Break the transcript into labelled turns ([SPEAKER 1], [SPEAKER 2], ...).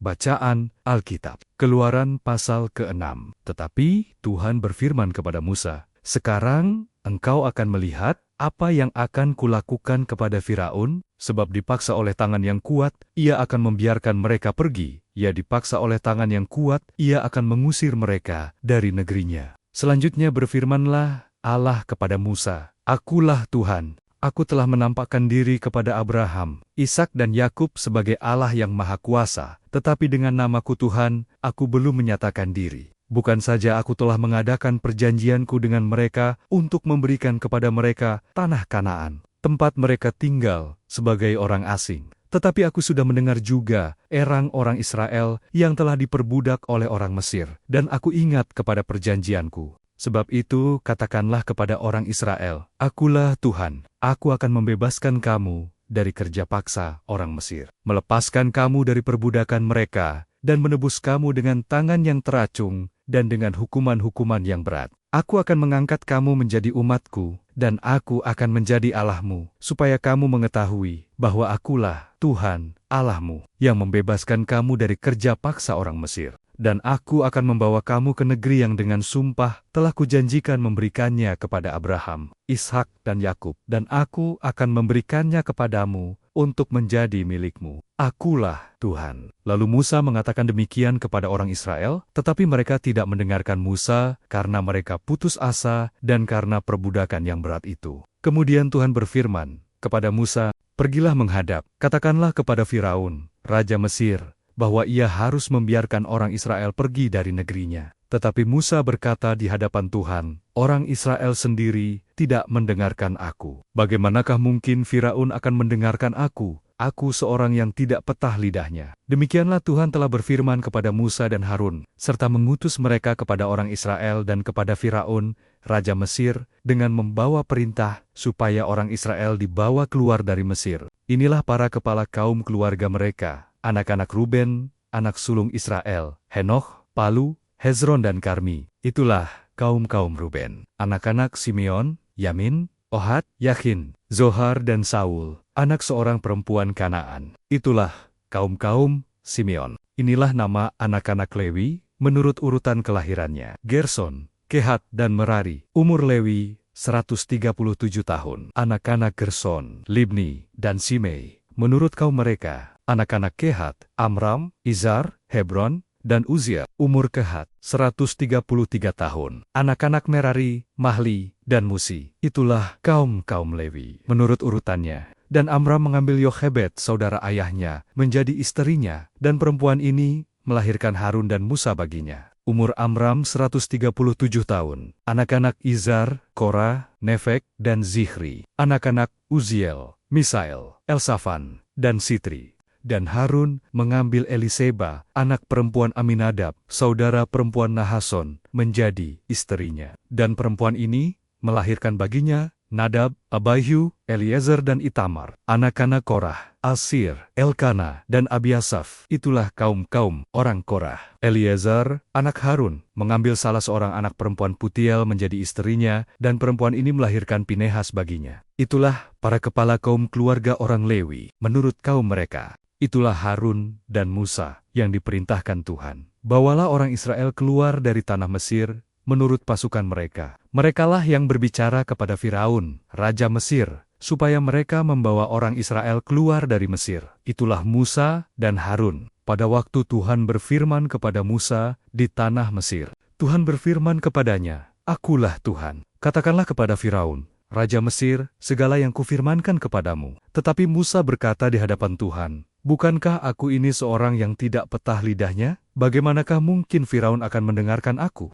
[SPEAKER 1] Bacaan Alkitab. Keluaran pasal ke-6. Tetapi Tuhan berfirman kepada Musa, "Sekarang engkau akan melihat apa yang akan kulakukan kepada Firaun, sebab dipaksa oleh tangan yang kuat, ia akan membiarkan mereka pergi. Ia dipaksa oleh tangan yang kuat, ia akan mengusir mereka dari negerinya." Selanjutnya berfirmanlah Allah kepada Musa, "Akulah Tuhan. Aku telah menampakkan diri kepada Abraham, Ishak dan Yakub sebagai Allah yang Maha Kuasa, tetapi dengan namaku Tuhan, aku belum menyatakan diri. Bukan saja aku telah mengadakan perjanjianku dengan mereka untuk memberikan kepada mereka tanah Kanaan, tempat mereka tinggal sebagai orang asing. Tetapi aku sudah mendengar juga erang orang Israel yang telah diperbudak oleh orang Mesir, dan aku ingat kepada perjanjianku. Sebab itu, katakanlah kepada orang Israel, Akulah Tuhan, aku akan membebaskan kamu dari kerja paksa orang Mesir, melepaskan kamu dari perbudakan mereka, dan menebus kamu dengan tangan yang teracung dan dengan hukuman-hukuman yang berat. Aku akan mengangkat kamu menjadi umatku, dan aku akan menjadi Allahmu, supaya kamu mengetahui bahwa akulah Tuhan, Allahmu, yang membebaskan kamu dari kerja paksa orang Mesir. Dan aku akan membawa kamu ke negeri yang dengan sumpah telah kujanjikan memberikannya kepada Abraham, Ishak dan Yakub, dan aku akan memberikannya kepadamu untuk menjadi milikmu. Akulah Tuhan." Lalu Musa mengatakan demikian kepada orang Israel, tetapi mereka tidak mendengarkan Musa karena mereka putus asa dan karena perbudakan yang berat itu. Kemudian Tuhan berfirman kepada Musa, "Pergilah menghadap, katakanlah kepada Firaun, raja Mesir, bahwa ia harus membiarkan orang Israel pergi dari negerinya." Tetapi Musa berkata di hadapan Tuhan, "Orang Israel sendiri tidak mendengarkan aku. Bagaimanakah mungkin Firaun akan mendengarkan aku? Aku seorang yang tidak petah lidahnya." Demikianlah Tuhan telah berfirman kepada Musa dan Harun, serta mengutus mereka kepada orang Israel dan kepada Firaun, raja Mesir, dengan membawa perintah supaya orang Israel dibawa keluar dari Mesir. Inilah para kepala kaum keluarga mereka. Anak-anak Ruben, anak sulung Israel, Henoch, Palu, Hezron dan Karmi. Itulah kaum-kaum Ruben. Anak-anak Simeon, Yamin, Ohad, Yakin, Zohar dan Saul, anak seorang perempuan Kanaan. Itulah kaum-kaum Simeon. Inilah nama anak-anak Lewi menurut urutan kelahirannya. Gerson, Kehat dan Merari. Umur Lewi 137 tahun. Anak-anak Gerson, Libni dan Simei. Menurut kaum mereka, anak-anak Kehat, Amram, Izhar, Hebron, dan Uziel. Umur Kehat 133 tahun. Anak-anak Merari, Mahli, dan Musi. Itulah kaum-kaum Lewi menurut urutannya. Dan Amram mengambil Yochebed, saudara ayahnya, menjadi istrinya, dan perempuan ini melahirkan Harun dan Musa baginya. Umur Amram 137 tahun. Anak-anak Izhar, Korah, Nefek, dan Zichri. Anak-anak Uziel, Misael, Elsafan, dan Sitri. Dan Harun mengambil Eliseba, anak perempuan Aminadab, saudara perempuan Nahason, menjadi istrinya. Dan perempuan ini melahirkan baginya Nadab, Abihu, Eliezer dan Itamar. Anak-anak Korah, Asir, Elkana, dan Abiasaf. Itulah kaum-kaum orang Korah. Eliezer, anak Harun, mengambil salah seorang anak perempuan Putiel menjadi istrinya, dan perempuan ini melahirkan Pinehas baginya. Itulah para kepala kaum keluarga orang Lewi, menurut kaum mereka. Itulah Harun dan Musa yang diperintahkan Tuhan. Bawalah orang Israel keluar dari tanah Mesir menurut pasukan mereka. Merekalah yang berbicara kepada Firaun, raja Mesir, supaya mereka membawa orang Israel keluar dari Mesir. Itulah Musa dan Harun. Pada waktu Tuhan berfirman kepada Musa di tanah Mesir, Tuhan berfirman kepadanya, "Akulah Tuhan. Katakanlah kepada Firaun, raja Mesir, segala yang kufirmankan kepadamu." Tetapi Musa berkata di hadapan Tuhan, "Bukankah aku ini seorang yang tidak petah lidahnya? Bagaimanakah mungkin Firaun akan mendengarkan aku?"